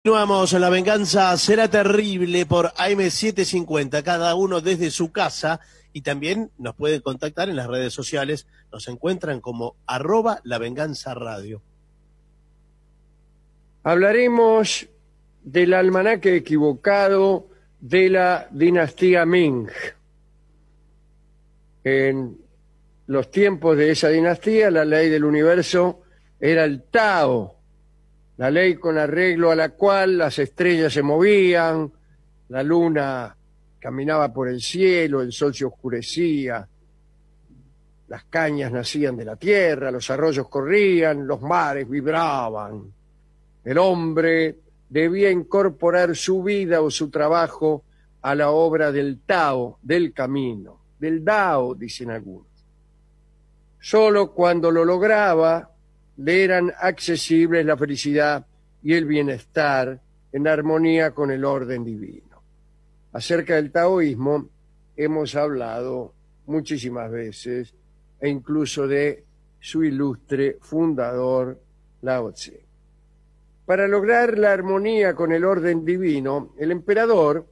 Continuamos, La Venganza Será Terrible por AM750, cada uno desde su casa, y también nos pueden contactar en las redes sociales, nos encuentran como @lavenganzaradio. Hablaremos del almanaque equivocado de la dinastía Ming. En los tiempos de esa dinastía, la ley del universo era el Tao, la ley con arreglo a la cual las estrellas se movían, la luna caminaba por el cielo, el sol se oscurecía, las cañas nacían de la tierra, los arroyos corrían, los mares vibraban. El hombre debía incorporar su vida o su trabajo a la obra del Tao, del camino, del Dao, dicen algunos. Solo cuando lo lograba le eran accesibles la felicidad y el bienestar en armonía con el orden divino. Acerca del taoísmo hemos hablado muchísimas veces e incluso de su ilustre fundador, Lao Tse. Para lograr la armonía con el orden divino, el emperador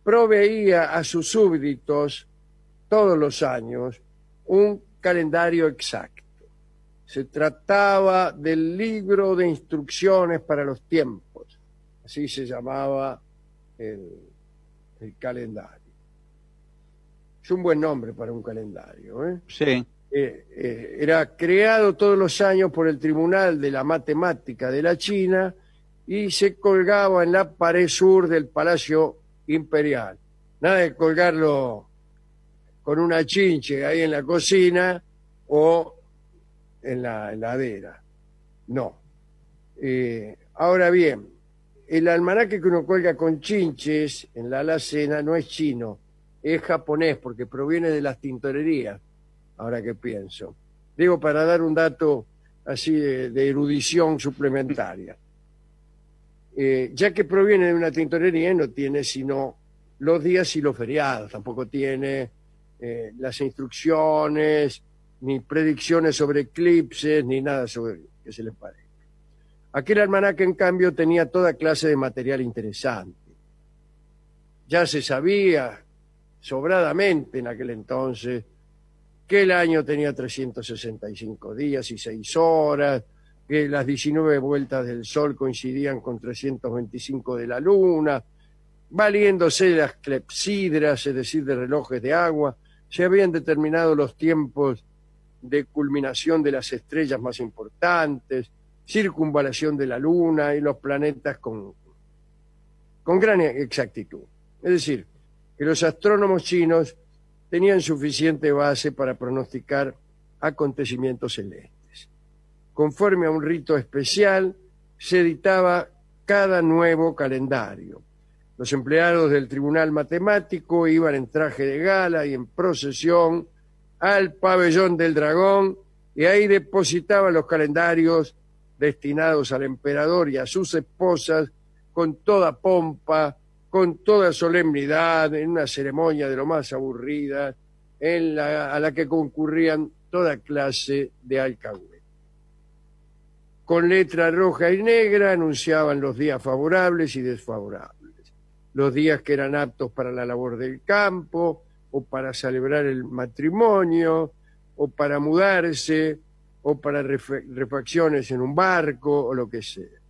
proveía a sus súbditos todos los años un calendario exacto. Se trataba del libro de instrucciones para los tiempos, así se llamaba el calendario. Es un buen nombre para un calendario, ¿eh? Sí. Era creado todos los años por el Tribunal de la Matemática de la China y se colgaba en la pared sur del Palacio Imperial. Nada de colgarlo con una chinche ahí en la cocina o en la heladera. No. Ahora bien, el almanaque que uno cuelga con chinches en la alacena no es chino, es japonés porque proviene de las tintorerías. Ahora que pienso. Digo, para dar un dato así de erudición suplementaria. Ya que proviene de una tintorería, no tiene sino los días y los feriados. Tampoco tiene las instrucciones, ni predicciones sobre eclipses, ni nada sobre que se les parezca. Aquel almanaque, en cambio, tenía toda clase de material interesante. Ya se sabía sobradamente en aquel entonces que el año tenía 365 días y 6 horas, que las 19 vueltas del sol coincidían con 325 de la luna, valiéndose de las clepsidras, es decir, de relojes de agua, se habían determinado los tiempos de culminación de las estrellas más importantes, circunvalación de la luna y los planetas con gran exactitud. Es decir, que los astrónomos chinos tenían suficiente base para pronosticar acontecimientos celestes. Conforme a un rito especial, se editaba cada nuevo calendario. Los empleados del Tribunal Matemático iban en traje de gala y en procesión al pabellón del dragón y ahí depositaban los calendarios destinados al emperador y a sus esposas con toda pompa, con toda solemnidad, en una ceremonia de lo más aburrida, a la que concurrían toda clase de alcahuetes. Con letra roja y negra anunciaban los días favorables y desfavorables, los días que eran aptos para la labor del campo, o para celebrar el matrimonio, o para mudarse, o para refacciones en un barco, o lo que sea.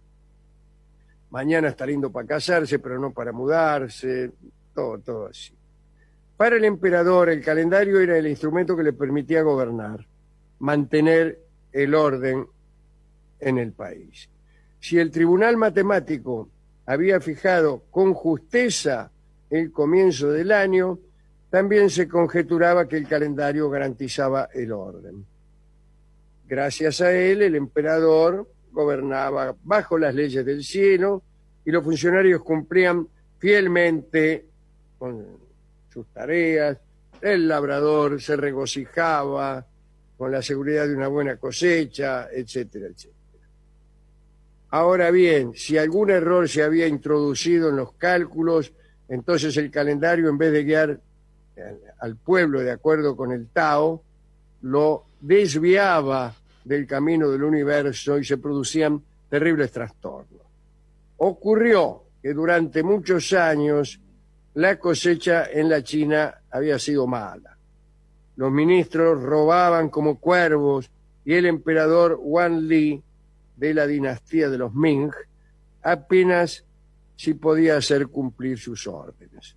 Mañana está lindo para casarse, pero no para mudarse, todo así. Para el emperador, el calendario era el instrumento que le permitía gobernar, mantener el orden en el país. Si el Tribunal Matemático había fijado con justeza el comienzo del año, también se conjeturaba que el calendario garantizaba el orden. Gracias a él, el emperador gobernaba bajo las leyes del cielo y los funcionarios cumplían fielmente con sus tareas. El labrador se regocijaba con la seguridad de una buena cosecha, etcétera, etcétera. Ahora bien, si algún error se había introducido en los cálculos, entonces el calendario, en vez de guiar al pueblo de acuerdo con el Tao, lo desviaba del camino del universo y se producían terribles trastornos. ocurrió que durante muchos años la cosecha en la China había sido mala. Los ministros robaban como cuervos y el emperador Wanli de la dinastía de los Ming apenas si podía hacer cumplir sus órdenes.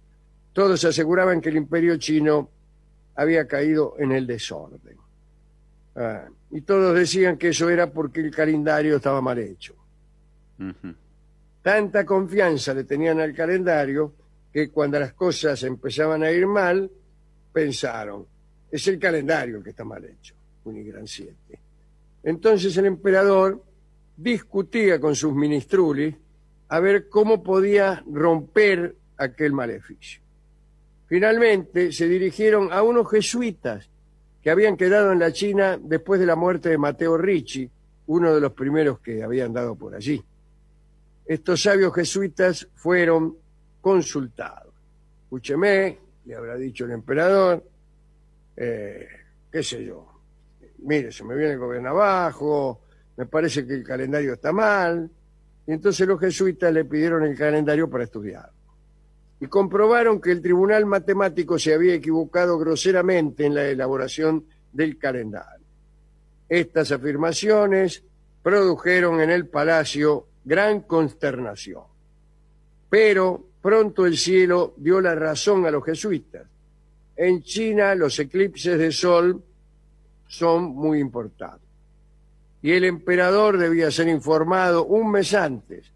Todos aseguraban que el imperio chino había caído en el desorden. Y todos decían que eso era porque el calendario estaba mal hecho. Tanta confianza le tenían al calendario que cuando las cosas empezaban a ir mal, pensaron, es el calendario el que está mal hecho, Unigran 7. Entonces el emperador discutía con sus ministrulis a ver cómo podía romper aquel maleficio. Finalmente se dirigieron a unos jesuitas que habían quedado en la China después de la muerte de Matteo Ricci, uno de los primeros que habían dado por allí. Estos sabios jesuitas fueron consultados. Escúcheme, le habrá dicho el emperador, qué sé yo, mire, se me viene el gobierno abajo, me parece que el calendario está mal. Y entonces los jesuitas le pidieron el calendario para estudiar. Y comprobaron que el tribunal matemático se había equivocado groseramente en la elaboración del calendario. Estas afirmaciones produjeron en el palacio gran consternación. Pero pronto el cielo dio la razón a los jesuitas. En China los eclipses de sol son muy importantes. Y el emperador debía ser informado un mes antes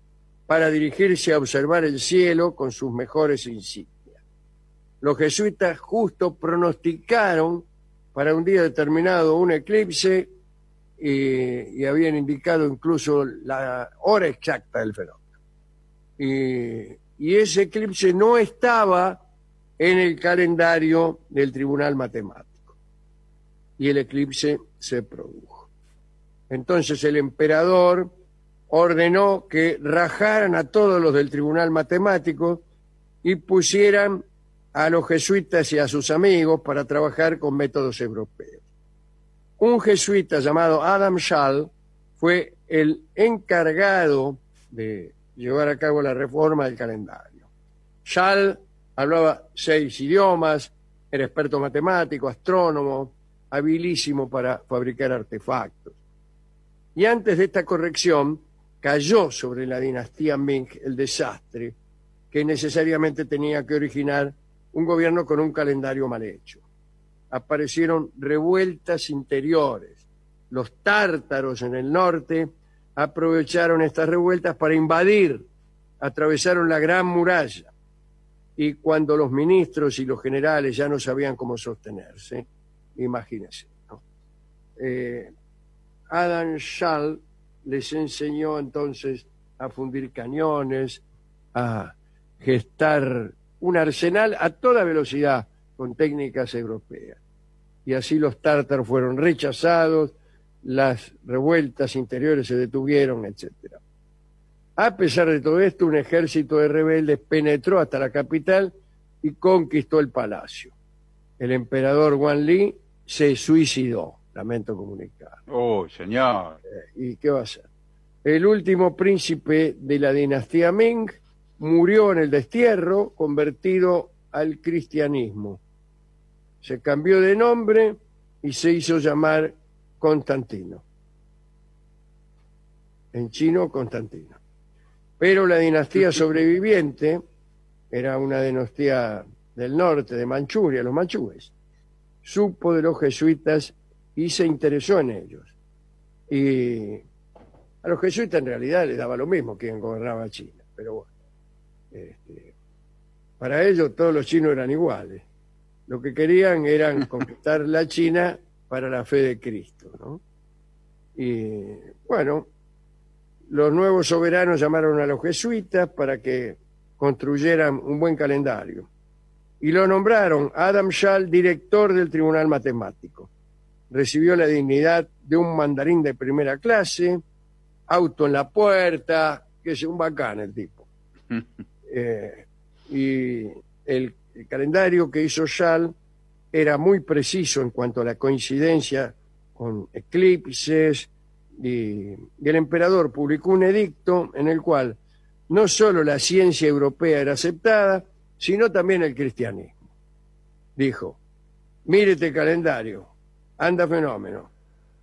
para dirigirse a observar el cielo con sus mejores insignias. Los jesuitas justo pronosticaron para un día determinado un eclipse y habían indicado incluso la hora exacta del fenómeno. Y ese eclipse no estaba en el calendario del Tribunal Matemático. Y el eclipse se produjo. Entonces el emperador ordenó que rajaran a todos los del Tribunal Matemático y pusieran a los jesuitas y a sus amigos para trabajar con métodos europeos. Un jesuita llamado Adam Schall fue el encargado de llevar a cabo la reforma del calendario. Schall hablaba 6 idiomas, era experto matemático, astrónomo, habilísimo para fabricar artefactos. Y antes de esta corrección, cayó sobre la dinastía Ming el desastre que necesariamente tenía que originar un gobierno con un calendario mal hecho. Aparecieron revueltas interiores. Los tártaros en el norte aprovecharon estas revueltas para invadir, atravesaron la Gran Muralla. Y cuando los ministros y los generales ya no sabían cómo sostenerse, imagínense, ¿no? Adam Schall les enseñó entonces a fundir cañones, a gestar un arsenal a toda velocidad con técnicas europeas. Y así los tártaros fueron rechazados, las revueltas interiores se detuvieron, etc. A pesar de todo esto, un ejército de rebeldes penetró hasta la capital y conquistó el palacio. El emperador Wanli se suicidó, lamento comunicar. Oh, señor. ¿Y qué va a hacer? El último príncipe de la dinastía Ming murió en el destierro, convertido al cristianismo. Se cambió de nombre y se hizo llamar Constantino. En chino, Constantino. Pero la dinastía sobreviviente era una dinastía del norte, de Manchuria, los manchúes. Supo de los jesuitas y se interesó en ellos. Y a los jesuitas en realidad les daba lo mismo quien gobernaba China, pero bueno, para ellos todos los chinos eran iguales. Lo que querían era conquistar la China para la fe de Cristo, ¿no? Y bueno, los nuevos soberanos llamaron a los jesuitas para que construyeran un buen calendario y lo nombraron Adam Schall director del Tribunal Matemático. Recibió la dignidad de un mandarín de primera clase, auto en la puerta, que es un bacán el tipo. Y el calendario que hizo Schall era muy preciso en cuanto a la coincidencia con eclipses, y el emperador publicó un edicto en el cual no solo la ciencia europea era aceptada, sino también el cristianismo. Dijo, mire este calendario, anda fenómeno,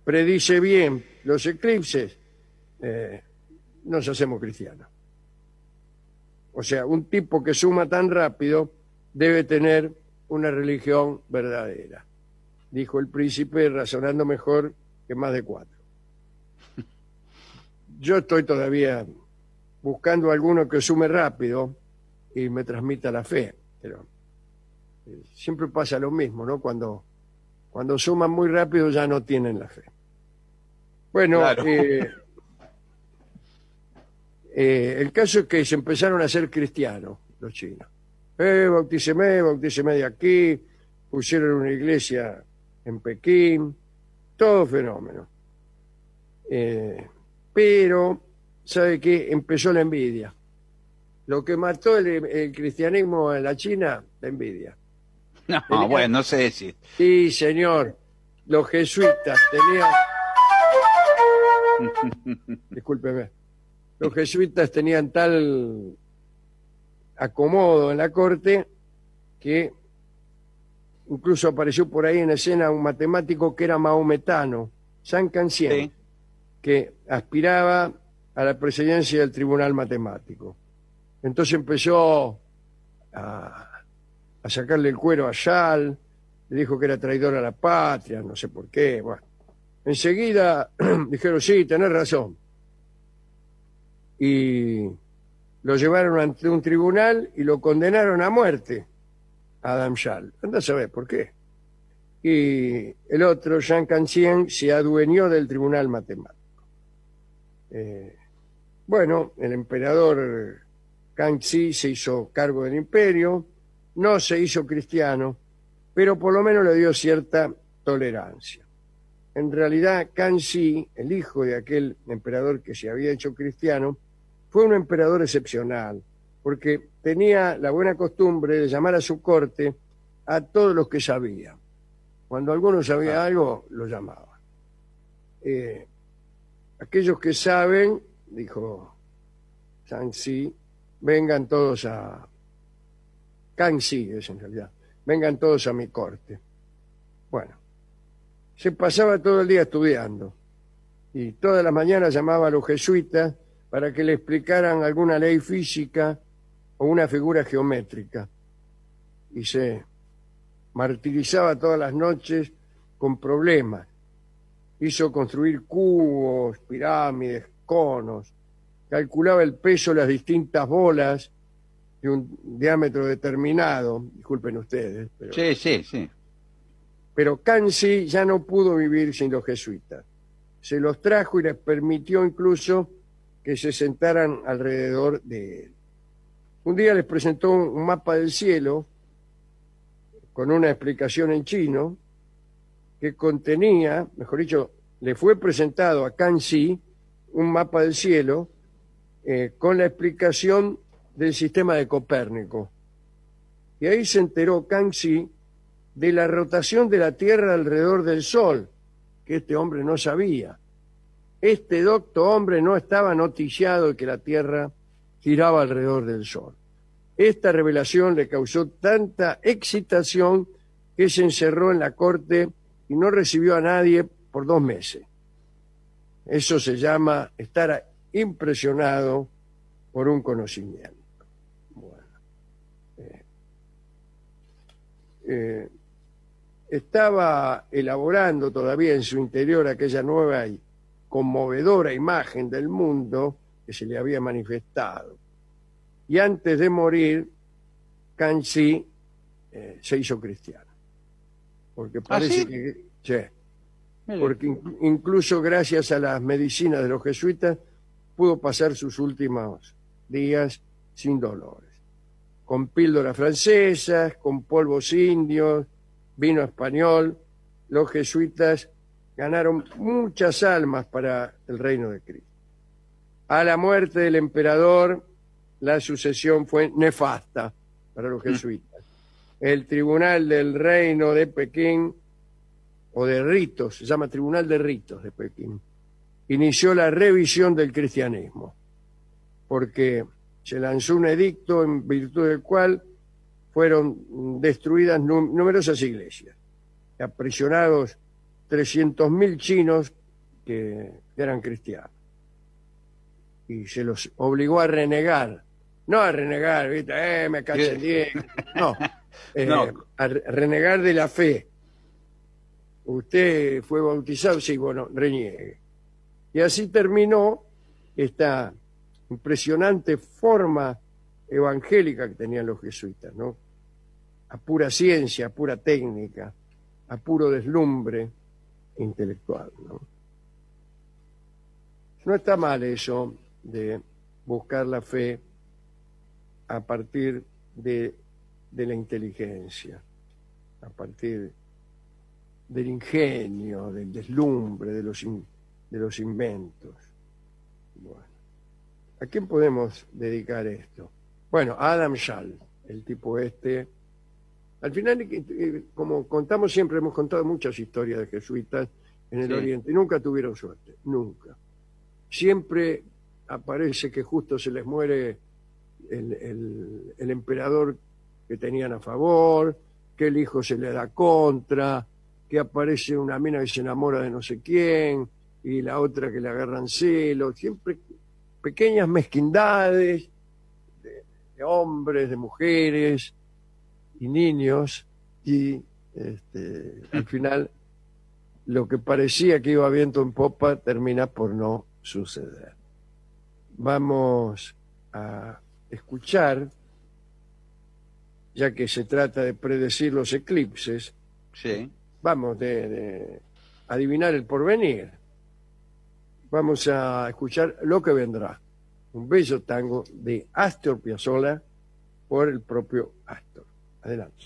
predice bien los eclipses, nos hacemos cristianos. O sea, un tipo que suma tan rápido debe tener una religión verdadera, dijo el príncipe, razonando mejor que más de 4. Yo estoy todavía buscando alguno que sume rápido y me transmita la fe, pero siempre pasa lo mismo, ¿no? Cuando suman muy rápido ya no tienen la fe. Bueno, Claro. El caso es que se empezaron a hacer cristianos los chinos. Bautíceme de aquí, pusieron una iglesia en Pekín, todo fenómeno. Pero, ¿sabe qué? Empezó la envidia. Lo que mató el cristianismo en la China, la envidia. No, bueno, no sé si. Sí, señor. Los jesuitas tenían... Discúlpeme. Los jesuitas tenían tal acomodo en la corte que incluso apareció por ahí en escena un matemático que era maometano, San Cancian, Sí. que aspiraba a la presidencia del Tribunal Matemático. Entonces empezó a sacarle el cuero a Yal, le dijo que era traidor a la patria, no sé por qué. Bueno, enseguida dijeron, sí, tenés razón. Y lo llevaron ante un tribunal y lo condenaron a muerte, a Adam Yal. Anda a saber por qué. Y el otro, Zhang Kanxian, se adueñó del Tribunal Matemático. Bueno, el emperador Kangxi se hizo cargo del imperio, no se hizo cristiano, pero por lo menos le dio cierta tolerancia. En realidad, Kangxi, el hijo de aquel emperador que se había hecho cristiano, fue un emperador excepcional, porque tenía la buena costumbre de llamar a su corte a todos los que sabían. Cuando alguno sabía algo, lo llamaba. Aquellos que saben, dijo Kangxi, vengan todos a... Kangxi es en realidad. Vengan todos a mi corte. Bueno, se pasaba todo el día estudiando y todas las mañanas llamaba a los jesuitas para que le explicaran alguna ley física o una figura geométrica. Y se martirizaba todas las noches con problemas. Hizo construir cubos, pirámides, conos, calculaba el peso de las distintas bolas de un diámetro determinado, disculpen ustedes. Pero, Sí. pero Kangxi ya no pudo vivir sin los jesuitas. Se los trajo y les permitió incluso que se sentaran alrededor de él. Un día les presentó un mapa del cielo con una explicación en chino que contenía, mejor dicho, le fue presentado a Kangxi un mapa del cielo con la explicación del sistema de Copérnico. Y ahí se enteró Kangxi de la rotación de la Tierra alrededor del Sol, que este hombre no sabía. Este docto hombre no estaba noticiado de que la Tierra giraba alrededor del Sol. Esta revelación le causó tanta excitación que se encerró en la corte y no recibió a nadie por 2 meses. Eso se llama estar impresionado por un conocimiento. Bueno, estaba elaborando todavía en su interior aquella nueva y conmovedora imagen del mundo que se le había manifestado. Y antes de morir, Kangxi se hizo cristiano. Porque parece porque incluso gracias a las medicinas de los jesuitas pudo pasar sus últimos días sin dolores. Con píldoras francesas, con polvos indios, vino español, los jesuitas ganaron muchas almas para el reino de Cristo. A la muerte del emperador, la sucesión fue nefasta para los jesuitas. El Tribunal del Reino de Pekín, o de Ritos, se llama Tribunal de Ritos de Pekín, inició la revisión del cristianismo, porque se lanzó un edicto en virtud del cual fueron destruidas numerosas iglesias, aprisionados 300.000 chinos que eran cristianos. Y se los obligó a renegar. No a renegar, ¿viste? Me cachen 10. No, No. a renegar de la fe. Usted fue bautizado, sí, bueno, reniegue. Y así terminó esta impresionante forma evangélica que tenían los jesuitas, ¿no? A pura ciencia, a pura técnica, a puro deslumbre intelectual, ¿no? No está mal eso de buscar la fe a partir de la inteligencia, a partir del ingenio, del deslumbre, de los inventos. Bueno, ¿a quién podemos dedicar esto? Bueno, a Adam Schall, el tipo este. Al final, como contamos siempre, hemos contado muchas historias de jesuitas en el Sí. Oriente, y nunca tuvieron suerte, nunca. Siempre aparece que justo se les muere el emperador que tenían a favor, que el hijo se le da contra, que aparece una mina que se enamora de no sé quién, y la otra que le agarran celos, siempre pequeñas mezquindades de hombres, de mujeres y niños, y al final lo que parecía que iba viento en popa termina por no suceder. Vamos a escuchar, ya que se trata de predecir los eclipses, Sí. vamos de adivinar el porvenir. Vamos a escuchar Lo que vendrá, un bello tango de Astor Piazzolla por el propio Astor. Adelante.